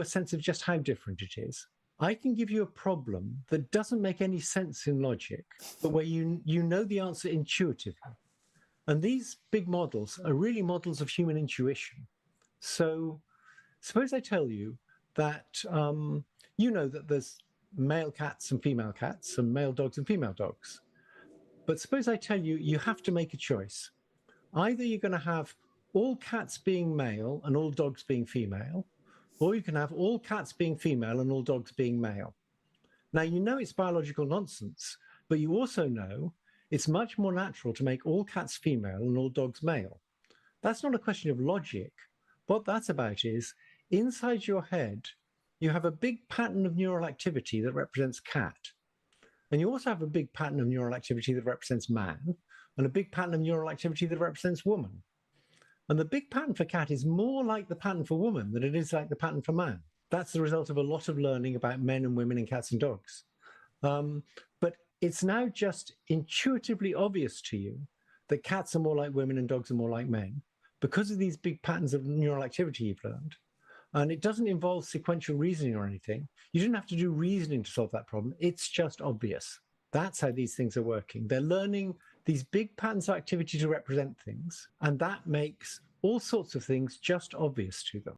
a sense of just how different it is. I can give you a problem that doesn't make any sense in logic, but where you know the answer intuitively. And these big models are really models of human intuition. So suppose I tell you that you know that there's male cats and female cats and male dogs and female dogs. But suppose I tell you you have to make a choice. Either you're going to have all cats being male and all dogs being female, or you can have all cats being female and all dogs being male. Now, you know it's biological nonsense, but you also know it's much more natural to make all cats female and all dogs male. That's not a question of logic. What that's about is inside your head, you have a big pattern of neural activity that represents cat. And you also have a big pattern of neural activity that represents man, and a big pattern of neural activity that represents woman. And the big pattern for cat is more like the pattern for woman than it is like the pattern for man. That's the result of a lot of learning about men and women and cats and dogs. But it's now just intuitively obvious to you that cats are more like women and dogs are more like men because of these big patterns of neural activity you've learned. And it doesn't involve sequential reasoning or anything. You didn't have to do reasoning to solve that problem. It's just obvious. That's how these things are working. They're learning these big patterns of activity to represent things, and that makes all sorts of things just obvious to them.